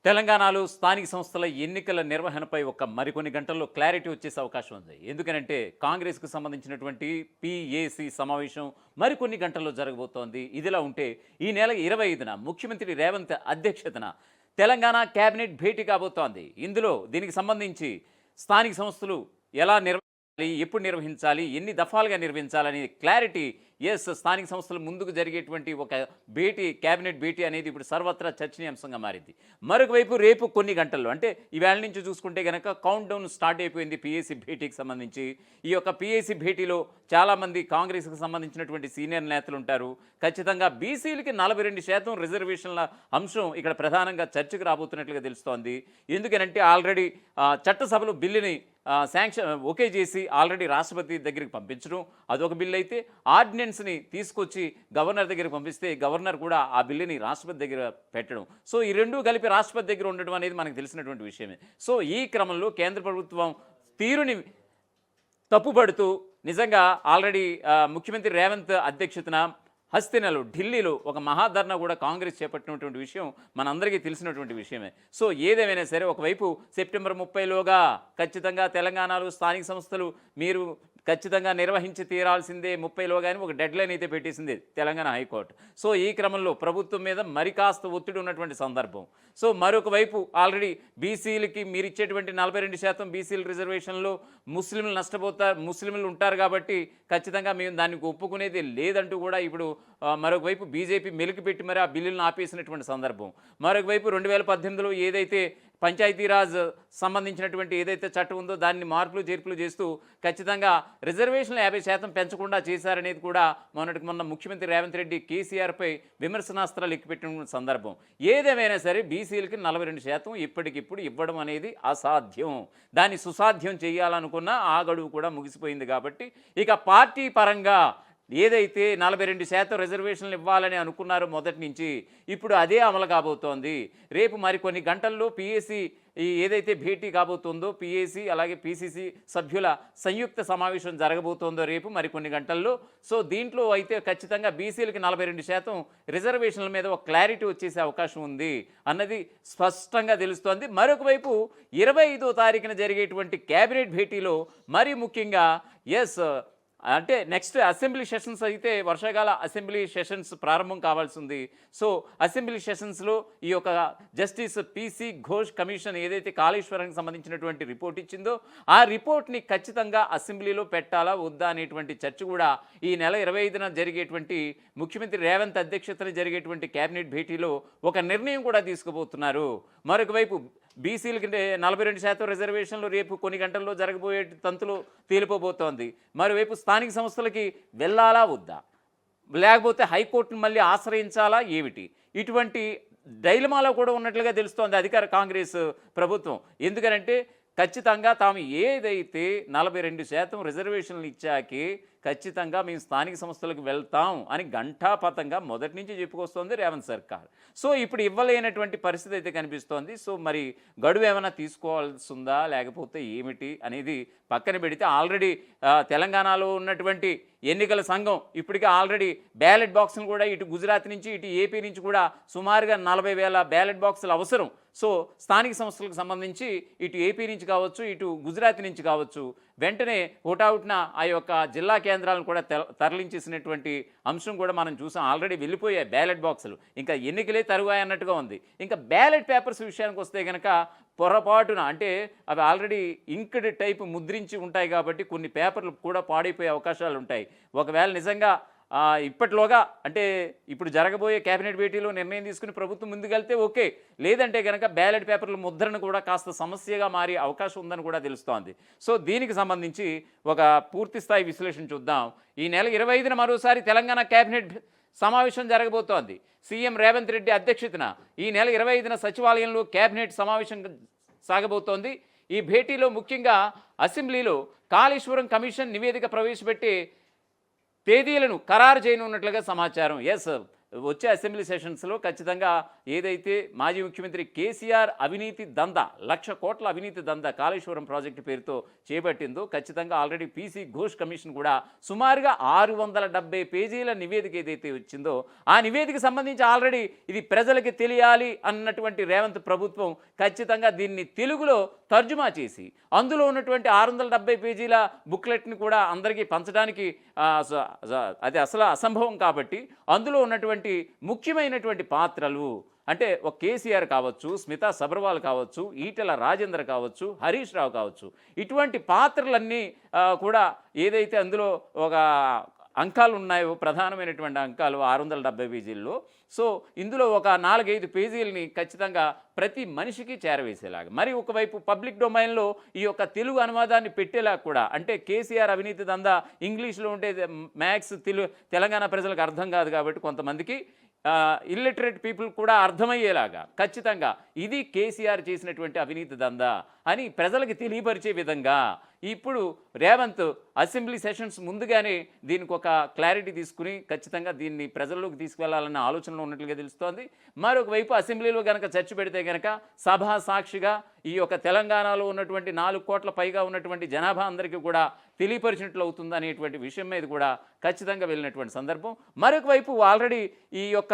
తెలంగాణలో స్థానిక సంస్థల ఎన్నికల నిర్వహణపై ఒక మరికొన్ని గంటల్లో క్లారిటీ వచ్చేసే అవకాశం ఉంది. ఎందుకనంటే కాంగ్రెస్కు సంబంధించినటువంటి పీఏసీ సమావేశం మరికొన్ని గంటల్లో జరగబోతోంది. ఇదిలా ఉంటే ఈ నెల 25న ముఖ్యమంత్రి రేవంత్ అధ్యక్షతన తెలంగాణ కేబినెట్ భేటీ కాబోతోంది. ఇందులో దీనికి సంబంధించి స్థానిక సంస్థలు ఎలా నిర్వహించాలి, ఎప్పుడు నిర్వహించాలి, ఎన్ని దఫాలుగా నిర్వహించాలనే క్లారిటీ స్థానిక సంస్థలు ముందుకు జరిగేటువంటి ఒక భేటీ, కేబినెట్ భేటీ అనేది ఇప్పుడు సర్వత్రా చర్చనీయాంశంగా మారింది. మరొక వైపు రేపు కొన్ని గంటల్లో అంటే ఈవేళ నుంచి చూసుకుంటే కనుక కౌంట్ డౌన్ స్టార్ట్ అయిపోయింది పీఏసీ భేటీకి సంబంధించి. ఈ యొక్క పీఏసీ భేటీలో చాలామంది కాంగ్రెస్కి సంబంధించినటువంటి సీనియర్ నేతలు ఉంటారు. ఖచ్చితంగా బీసీలకి 42% రిజర్వేషన్ల అంశం ఇక్కడ ప్రధానంగా చర్చకు రాబోతున్నట్లుగా తెలుస్తోంది. ఎందుకనంటే ఆల్రెడీ చట్టసభలో బిల్లుని ఓకే చేసి ఆల్రెడీ రాష్ట్రపతి దగ్గరికి పంపించడం అదొక బిల్లు అయితే, ఆర్డినెన్స్ని తీసుకొచ్చి గవర్నర్ దగ్గరికి పంపిస్తే గవర్నర్ కూడా ఆ బిల్లుని రాష్ట్రపతి దగ్గర పెట్టడం. సో ఈ రెండూ కలిపి రాష్ట్రపతి దగ్గర ఉండడం అనేది మనకు తెలిసినటువంటి విషయమే. సో ఈ క్రమంలో కేంద్ర ప్రభుత్వం తీరుని తప్పుపడుతూ నిజంగా ఆల్రెడీ ముఖ్యమంత్రి రేవంత్ అధ్యక్షతన హస్తినలో ఢిల్లీలో ఒక మహాధర్నా కూడా కాంగ్రెస్ చేపట్టినటువంటి విషయం మనందరికీ తెలిసినటువంటి విషయమే. సో ఏదేమైనా సరే ఒకవైపు సెప్టెంబర్ 30లోగా ఖచ్చితంగా తెలంగాణలో స్థానిక సంస్థలు మీరు ఖచ్చితంగా నిర్వహించి తీరాల్సిందే 30లోగానే ఒక డెడ్లైన్ అయితే పెట్టేసింది తెలంగాణ హైకోర్టు. సో ఈ క్రమంలో ప్రభుత్వం మీద మరి కాస్త ఒత్తిడి ఉన్నటువంటి సందర్భం. సో మరొక వైపు ఆల్రెడీ బీసీలకి మీరు ఇచ్చేటువంటి 42% బీసీల రిజర్వేషన్లో ముస్లింలు ఉంటారు కాబట్టి ఖచ్చితంగా మేము దానికి ఒప్పుకునేది లేదంటూ కూడా ఇప్పుడు మరొక వైపు బీజేపీ మెలికిపెట్టి మరి ఆ బిల్లులను ఆపేసినటువంటి సందర్భం. మరొక వైపు 2018లో ఏదైతే పంచాయతీరాజ్ సంబంధించినటువంటి ఏదైతే చట్టం ఉందో దాన్ని మార్పులు చేర్పులు చేస్తూ ఖచ్చితంగా రిజర్వేషన్లు 50% పెంచకుండా చేశారనేది కూడా మొన్న ముఖ్యమంత్రి రేవంత్ రెడ్డి కేసీఆర్పై విమర్శనాస్త్రాలు ఎక్కుపెట్టిన సందర్భం. ఏదేమైనా సరే బీసీలకి 42% ఇప్పటికిప్పుడు ఇవ్వడం అనేది అసాధ్యం. దాన్ని సుసాధ్యం చేయాలనుకున్న ఆ గడువు కూడా ముగిసిపోయింది కాబట్టి ఇక పార్టీ పరంగా ఏదైతే 42% రిజర్వేషన్లు ఇవ్వాలని అనుకున్నారో మొదటి నుంచి ఇప్పుడు అదే అమలు కాబోతోంది. రేపు మరికొన్ని గంటల్లో పీఏసీ ఏదైతే భేటీ కాబోతుందో పీఏసీ అలాగే పీసీసీ సభ్యుల సంయుక్త సమావేశం జరగబోతోందో రేపు మరికొన్ని గంటల్లో. సో దీంట్లో అయితే ఖచ్చితంగా బీసీలకి 42% రిజర్వేషన్ల మీద ఒక క్లారిటీ వచ్చేసే అవకాశం ఉంది అన్నది స్పష్టంగా తెలుస్తోంది. మరొక వైపు 25వ తారీఖున జరిగేటువంటి కేబినెట్ భేటీలో మరీ ముఖ్యంగా అంటే నెక్స్ట్ అసెంబ్లీ సెషన్స్ అయితే వర్షాకాల అసెంబ్లీ సెషన్స్ ప్రారంభం కావాల్సి ఉంది. సో అసెంబ్లీ సెషన్స్లో ఈ యొక్క జస్టిస్ పీసీ ఘోష్ కమిషన్ ఏదైతే కాళేశ్వరానికి సంబంధించినటువంటి రిపోర్ట్ ఇచ్చిందో ఆ రిపోర్ట్ని ఖచ్చితంగా అసెంబ్లీలో పెట్టాలా వద్దా అనేటువంటి చర్చ కూడా ఈ నెల 25న జరిగేటువంటి ముఖ్యమంత్రి రేవంత్ అధ్యక్షతన జరిగేటువంటి కేబినెట్ భేటీలో ఒక నిర్ణయం కూడా తీసుకుపోతున్నారు. మరొక వైపు బీసీలకి 42% రిజర్వేషన్లు రేపు కొన్ని గంటల్లో జరగబోయే తంతులు తేలిపోబోతోంది. మరోవైపు స్థానిక సంస్థలకి వెళ్ళాలా వద్దా, లేకపోతే హైకోర్టును మళ్ళీ ఆశ్రయించాలా ఏమిటి, ఇటువంటి డైలమాలో కూడా ఉన్నట్లుగా తెలుస్తోంది అధికార కాంగ్రెస్ ప్రభుత్వం. ఎందుకంటే ఖచ్చితంగా తాము ఏదైతే 42% రిజర్వేషన్లు ఇచ్చాకే ఖచ్చితంగా మేము స్థానిక సంస్థలకు వెళ్తాం అని ఘంటాపథంగా మొదటి నుంచి చెప్పుకొస్తోంది రేవంత్ సర్కార్. సో ఇప్పుడు ఇవ్వలేనటువంటి పరిస్థితి అయితే కనిపిస్తోంది. సో మరి గడువు ఏమైనా తీసుకోవాల్సి ఉందా లేకపోతే ఏమిటి అనేది పక్కన పెడితే ఆల్రెడీ తెలంగాణలో ఉన్నటువంటి ఎన్నికల సంఘం ఇప్పటికే ఆల్రెడీ బ్యాలెట్ బాక్సులు కూడా ఇటు గుజరాత్ నుంచి ఇటు ఏపీ నుంచి కూడా సుమారుగా 40,000 బ్యాలెట్ బాక్సులు అవసరం. సో స్థానిక సంస్థలకు సంబంధించి ఇటు ఏపీ నుంచి కావచ్చు ఇటు గుజరాత్ నుంచి కావచ్చు వెంటనే హుటాహుటిన ఆ యొక్క జిల్లా కేంద్రాలను కూడా తరలించేసినటువంటి అంశం కూడా మనం చూసాం. ఆల్రెడీ వెళ్ళిపోయాయి బ్యాలెట్ బాక్సులు, ఇంకా ఎన్నికలే తరువాయి అన్నట్టుగా ఉంది. ఇంకా బ్యాలెట్ పేపర్స్ విషయానికి వస్తే కనుక పొరపాటున అంటే అవి ఆల్రెడీ ఇంక్డ్ టైప్ ముద్రించి ఉంటాయి కాబట్టి కొన్ని పేపర్లు కూడా పాడైపోయే అవకాశాలు ఉంటాయి. ఒకవేళ నిజంగా ఇప్పటిలోగా అంటే ఇప్పుడు జరగబోయే కేబినెట్ భేటీలో నిర్ణయం తీసుకుని ప్రభుత్వం ముందుకెళ్తే ఓకే, లేదంటే కనుక బ్యాలెట్ పేపర్ల ముద్రణ కూడా కాస్త సమస్యగా మారే అవకాశం ఉందని కూడా తెలుస్తోంది. సో దీనికి సంబంధించి ఒక పూర్తిస్థాయి విశ్లేషణ చూద్దాం. ఈ నెల 25న మరోసారి తెలంగాణ కేబినెట్ సమావేశం జరగబోతోంది. సీఎం రేవంత్ రెడ్డి అధ్యక్షతన ఈ నెల 25న సచివాలయంలో కేబినెట్ సమావేశం సాగబోతోంది. ఈ భేటీలో ముఖ్యంగా అసెంబ్లీలో కాళేశ్వరం కమిషన్ నివేదిక ప్రవేశపెట్టి తేదీలను ఖరారు చేయనున్నట్లుగా సమాచారం. వచ్చే అసెంబ్లీ సెషన్స్లో ఖచ్చితంగా ఏదైతే మాజీ ముఖ్యమంత్రి కేసీఆర్ అవినీతి దందా 1,00,000 కోట్ల అవినీతి దందా కాళేశ్వరం ప్రాజెక్టు పేరుతో చేపట్టిందో ఖచ్చితంగా ఆల్రెడీ పీసీ ఘోష్ కమిషన్ కూడా సుమారుగా 670 పేజీల నివేదిక ఏదైతే వచ్చిందో ఆ నివేదిక సంబంధించి ఆల్రెడీ ఇది ప్రజలకి తెలియాలి అన్నటువంటి రేవంత్ ప్రభుత్వం ఖచ్చితంగా దీన్ని తెలుగులో తర్జుమా చేసి అందులో ఉన్నటువంటి 670 పేజీల బుక్లెట్ని కూడా అందరికీ పంచడానికి అది అసలు అసంభవం కాబట్టి అందులో ఉన్నటువంటి ముఖ్యమైనటువంటి పాత్రలు అంటే ఒక కేసీఆర్ కావచ్చు, స్మితా సబర్వాల్ కావచ్చు, ఈటెల రాజేందర్ కావచ్చు, హరీష్ రావు కావచ్చు, ఇటువంటి పాత్రలన్నీ కూడా ఏదైతే అందులో ఒక అంకాలు ఉన్నాయో ప్రధానమైనటువంటి అంకాలు 670 పేజీల్లో. సో ఇందులో ఒక 4-5 పేజీలని ఖచ్చితంగా ప్రతి మనిషికి చేరవేసేలాగా మరి ఒకవైపు పబ్లిక్ డొమైన్లో ఈ యొక్క తెలుగు అనువాదాన్ని పెట్టేలా కూడా అంటే కేసీఆర్ అవినీతి దందా ఇంగ్లీష్లో ఉంటే మ్యాథ్స్ తెలంగాణ ప్రజలకు అర్థం కాదు కాబట్టి కొంతమందికి ఇల్లిటరేట్ పీపుల్ కూడా అర్థమయ్యేలాగా ఖచ్చితంగా ఇది కేసీఆర్ చేసినటువంటి అవినీతి దందా అని ప్రజలకు తెలియపరిచే విధంగా ఇప్పుడు రేవంత్ అసెంబ్లీ సెషన్స్ ముందుగానే దీనికి ఒక క్లారిటీ తీసుకుని ఖచ్చితంగా దీన్ని ప్రజల్లోకి తీసుకువెళ్లాలన్న ఆలోచనలో ఉన్నట్లుగా తెలుస్తోంది. మరొక వైపు అసెంబ్లీలో కనుక చర్చ పెడితే కనుక సభా సాక్షిగా ఈ యొక్క తెలంగాణలో ఉన్నటువంటి 4 కోట్ల పైగా ఉన్నటువంటి జనాభా అందరికీ కూడా తెలియపరిచినట్లు అవుతుంది అనేటువంటి విషయం మీద కూడా ఖచ్చితంగా వెళ్ళినటువంటి సందర్భం. మరొక వైపు ఆల్రెడీ ఈ యొక్క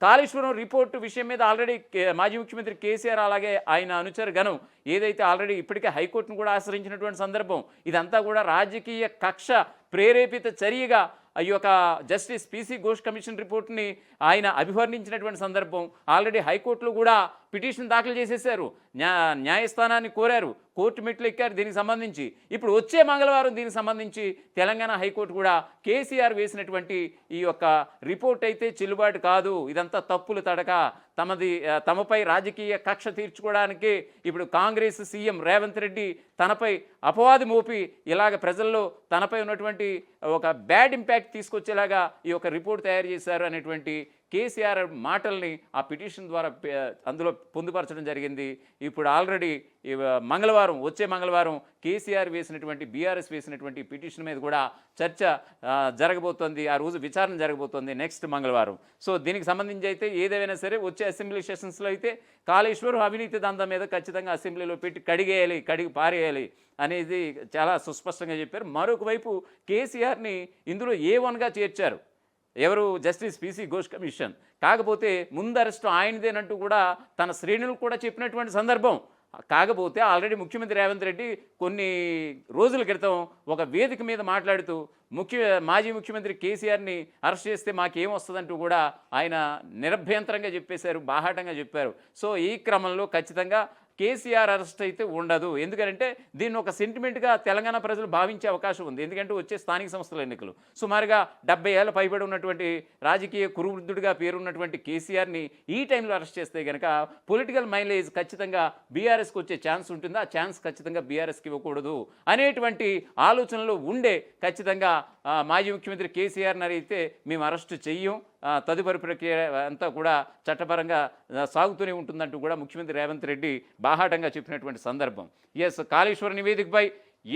కాళేశ్వరం రిపోర్టు విషయం మీద ఆల్రెడీ మాజీ ముఖ్యమంత్రి కేసీఆర్ అలాగే ఆయన అనుచర గణం ఏదైతే ఆల్రెడీ ఇప్పటికే హైకోర్టును కూడా ఆశ్రయించినటువంటి సందర్భం ఇదంతా కూడా రాజకీయ కక్ష ప్రేరేపిత చర్యగా ఈ యొక్క జస్టిస్ పీసీ ఘోష్ కమిషన్ రిపోర్ట్ని ఆయన అభివర్ణించినటువంటి సందర్భం ఆల్రెడీ హైకోర్టులో కూడా పిటిషన్ దాఖలు చేసేశారు, న్యాయస్థానాన్ని కోరారు, కోర్టు మెట్లు ఎక్కారు దీనికి సంబంధించి. ఇప్పుడు వచ్చే మంగళవారం దీనికి సంబంధించి తెలంగాణ హైకోర్టు కూడా కేసీఆర్ వేసినటువంటి ఈ యొక్క రిపోర్ట్ అయితే చెల్లుబాటు కాదు, ఇదంతా తప్పులు తడక తమపై రాజకీయ కక్ష తీర్చుకోవడానికి ఇప్పుడు కాంగ్రెస్ సీఎం రేవంత్ రెడ్డి తనపై అపవాది మోపి ఇలాగ ప్రజల్లో తనపై ఉన్నటువంటి ఒక బ్యాడ్ ఇంపాక్ట్ తీసుకొచ్చేలాగా ఈ యొక్క రిపోర్ట్ తయారు చేశారు అనేటువంటి కేసీఆర్ మాటల్ని ఆ పిటిషన్ ద్వారా అందులో పొందుపరచడం జరిగింది. ఇప్పుడు ఆల్రెడీ వచ్చే మంగళవారం కేసీఆర్ వేసినటువంటి బీఆర్ఎస్ వేసినటువంటి పిటిషన్ మీద కూడా చర్చ జరగబోతోంది, ఆ రోజు విచారణ జరగబోతోంది నెక్స్ట్ మంగళవారం. సో దీనికి సంబంధించి అయితే ఏదైనా సరే వచ్చే అసెంబ్లీ సెషన్స్లో అయితే కాళేశ్వరం అవినీతి దందా మీద ఖచ్చితంగా అసెంబ్లీలో పెట్టి కడిగి పారేయాలి అనేది చాలా సుస్పష్టంగా చెప్పారు. మరొక వైపు కేసీఆర్ని ఇందులో A1గా చేర్చారు ఎవరు జస్టిస్ పీసీ ఘోష్ కమిషన్. కాకపోతే ముందు అరెస్టు ఆయనదేనంటూ కూడా తన శ్రేణులు కూడా చెప్పినటువంటి సందర్భం. కాకపోతే ఆల్రెడీ ముఖ్యమంత్రి రేవంత్ రెడ్డి కొన్ని రోజుల క్రితం ఒక వేదిక మీద మాట్లాడుతూ మాజీ ముఖ్యమంత్రి కేసీఆర్ని అరెస్ట్ చేస్తే మాకేం వస్తుందంటూ కూడా ఆయన నిరభ్యంతరంగా చెప్పేశారు, బాహాటంగా చెప్పారు. సో ఈ క్రమంలో ఖచ్చితంగా కేసీఆర్ అరెస్ట్ అయితే ఉండదు. ఎందుకంటే దీన్ని ఒక సెంటిమెంట్గా తెలంగాణ ప్రజలు భావించే అవకాశం ఉంది. ఎందుకంటే వచ్చే స్థానిక సంస్థల ఎన్నికలు సుమారుగా 70 ఏళ్ళ పైబడి ఉన్నటువంటి రాజకీయ కురువృద్ధుడిగా పేరున్నటువంటి కేసీఆర్ని ఈ టైంలో అరెస్ట్ చేస్తే కనుక పొలిటికల్ మైలేజ్ ఖచ్చితంగా బీఆర్ఎస్కి వచ్చే ఛాన్స్ ఉంటుంది. ఆ ఛాన్స్ ఖచ్చితంగా బీఆర్ఎస్కి ఇవ్వకూడదు అనేటువంటి ఆలోచనలో ఉండే ఖచ్చితంగా మాజీ ముఖ్యమంత్రి కేసీఆర్ని అయితే మేము అరెస్టు చెయ్యం, తదుపరి ప్రక్రియ అంతా కూడా చట్టపరంగా సాగుతూనే ఉంటుందంటూ కూడా ముఖ్యమంత్రి రేవంత్ రెడ్డి బాహాటంగా చెప్పినటువంటి సందర్భం. కాళేశ్వర నివేదికపై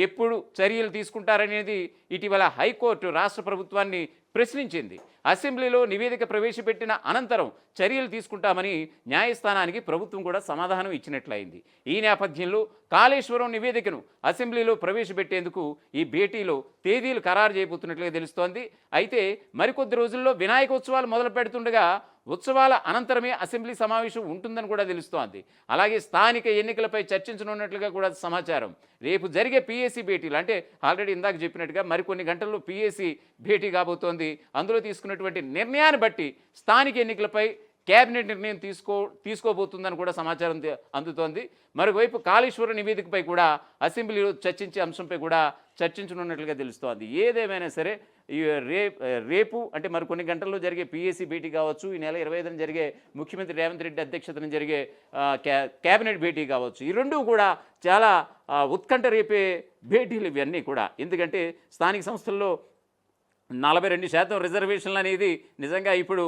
ఎప్పుడు చర్యలు తీసుకుంటారనేది ఇటీవల హైకోర్టు రాష్ట్ర ప్రభుత్వాన్ని ప్రశ్నించింది. అసెంబ్లీలో నివేదిక ప్రవేశపెట్టిన అనంతరం చర్యలు తీసుకుంటామని న్యాయస్థానానికి ప్రభుత్వం కూడా సమాధానం ఇచ్చినట్లయింది. ఈ నేపథ్యంలో కాళేశ్వరం నివేదికను అసెంబ్లీలో ప్రవేశపెట్టేందుకు ఈ భేటీలో తేదీలు ఖరారు చేయబోతున్నట్లుగా తెలుస్తోంది. అయితే మరికొద్ది రోజుల్లో వినాయకోత్సవాలు మొదలు పెడుతుండగా ఉత్సవాల అనంతరమే అసెంబ్లీ సమావేశం ఉంటుందని కూడా తెలుస్తోంది. అలాగే స్థానిక ఎన్నికలపై చర్చించనున్నట్లుగా కూడా సమాచారం. రేపు జరిగే పీఏసీ భేటీలు అంటే ఆల్రెడీ ఇందాక చెప్పినట్టుగా మరికొన్ని గంటల్లో పీఏసీ భేటీ కాబోతోంది. అందులో తీసుకున్నటువంటి నిర్ణయాన్ని బట్టి స్థానిక ఎన్నికలపై కేబినెట్ నిర్ణయం తీసుకోబోతుందని కూడా సమాచారం అందుతోంది. మరోవైపు కాళేశ్వర నివేదికపై కూడా అసెంబ్లీలో చర్చించే అంశంపై కూడా చర్చించనున్నట్లుగా తెలుస్తోంది. ఏదేమైనా సరే ఈ రేపు అంటే మరికొన్ని గంటల్లో జరిగే పీఏసీ భేటీ కావచ్చు, ఈ నెల 25న జరిగే ముఖ్యమంత్రి రేవంత్ రెడ్డి అధ్యక్షతన జరిగే కేబినెట్ భేటీ కావచ్చు, ఈ రెండూ కూడా చాలా ఉత్కంఠ రేపే భేటీలు ఇవన్నీ కూడా. ఎందుకంటే స్థానిక సంస్థల్లో 42% రిజర్వేషన్లు అనేది నిజంగా ఇప్పుడు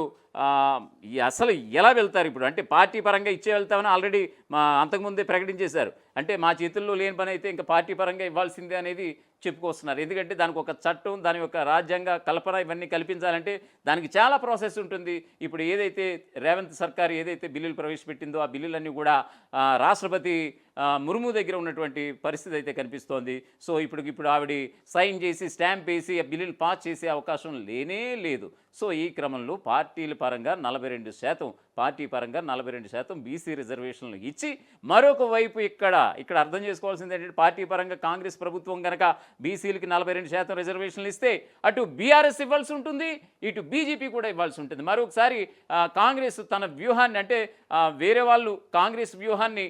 అసలు ఎలా వెళ్తారు ఇప్పుడు? అంటే పార్టీ పరంగా ఇచ్చే వెళ్తామని ఆల్రెడీ అంతకుముందే ప్రకటించేశారు. అంటే మా చేతుల్లో లేని పని అయితే ఇంకా పార్టీ పరంగా ఇవ్వాల్సిందే అనేది చెప్పుకొస్తున్నారు. ఎందుకంటే దానికి ఒక చట్టం, దాని యొక్క రాజ్యాంగ కల్పన ఇవన్నీ కల్పించాలంటే దానికి చాలా ప్రాసెస్ ఉంటుంది. ఇప్పుడు ఏదైతే రేవంత్ సర్కార్ ఏదైతే బిల్లులు ప్రవేశపెట్టిందో ఆ బిల్లులన్నీ కూడా రాష్ట్రపతి ముర్ము దగ్గర ఉన్నటువంటి పరిస్థితి అయితే కనిపిస్తోంది. సో ఇప్పుడు ఆవిడ సైన్ చేసి స్టాంప్ వేసి ఆ బిల్లులు పాస్ చేసే అవకాశం లేనే లేదు. సో ఈ క్రమంలో పార్టీల పరంగా 42%, పార్టీ పరంగా 42% బీసీ రిజర్వేషన్లు ఇచ్చి, మరొక వైపు ఇక్కడ అర్థం చేసుకోవాల్సింది ఏంటంటే పార్టీ పరంగా కాంగ్రెస్ ప్రభుత్వం కనుక బీసీలకి 42% రిజర్వేషన్లు ఇస్తే అటు బీఆర్ఎస్ ఇవ్వాల్సి ఉంటుంది, ఇటు బీజేపీ కూడా ఇవ్వాల్సి ఉంటుంది. మరొకసారి కాంగ్రెస్ తన వ్యూహాన్ని అంటే వేరే వాళ్ళు కాంగ్రెస్ వ్యూహాన్ని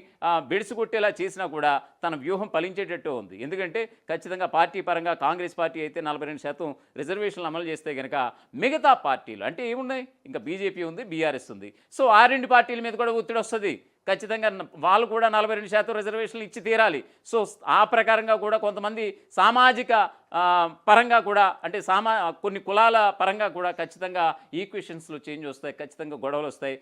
బెడిసికొట్టేలా చేసినా కూడా తన వ్యూహం ఫలించేటట్టు ఉంది. ఎందుకంటే ఖచ్చితంగా పార్టీ పరంగా కాంగ్రెస్ పార్టీ అయితే 42% రిజర్వేషన్లు అమలు చేస్తే కనుక మిగతా పార్టీలు అంటే ఏమున్నాయి, ఇంకా బీజేపీ ఉంది, బీఆర్ఎస్ ఉంది. సో ఆ రెండు పార్టీల మీద కూడా ఒత్తిడి వస్తుంది. ఖచ్చితంగా వాళ్ళు కూడా 42% రిజర్వేషన్లు ఇచ్చి తీరాలి. సో ఆ ప్రకారంగా కూడా కొంతమంది సామాజిక పరంగా కూడా అంటే కొన్ని కులాల పరంగా కూడా ఖచ్చితంగా ఈక్వేషన్స్లో చేంజ్ వస్తాయి, ఖచ్చితంగా గొడవలు వస్తాయి.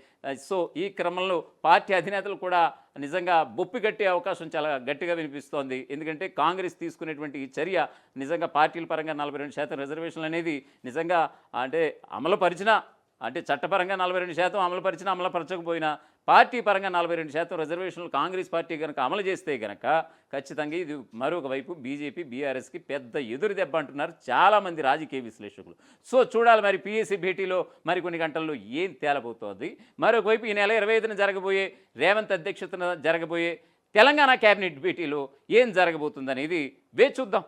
సో ఈ క్రమంలో పార్టీ అధినేతలు కూడా నిజంగా బొప్పి కట్టే అవకాశం చాలా గట్టిగా వినిపిస్తోంది. ఎందుకంటే కాంగ్రెస్ తీసుకునేటువంటి ఈ చర్య నిజంగా పార్టీల పరంగా 42% రిజర్వేషన్లు అనేది నిజంగా అంటే అమలుపరిచినా అంటే చట్టపరంగా 42% అమలుపరిచినా అమలుపరచకపోయినా పార్టీ పరంగా 42% రిజర్వేషన్లు కాంగ్రెస్ పార్టీ కనుక అమలు చేస్తే కనుక ఖచ్చితంగా ఇది మరొక వైపు బీజేపీ బీఆర్ఎస్కి పెద్ద ఎదురు దెబ్బ అంటున్నారు చాలామంది రాజకీయ విశ్లేషకులు. సో చూడాలి మరి పీఏసీ భేటీలో మరికొన్ని గంటల్లో ఏం తేలబోతోంది. మరొక వైపు ఈ నెల 25న జరగబోయే రేవంత్ అధ్యక్షతన జరగబోయే తెలంగాణ కేబినెట్ భేటీలో ఏం జరగబోతుందనేది వేచి చూద్దాం.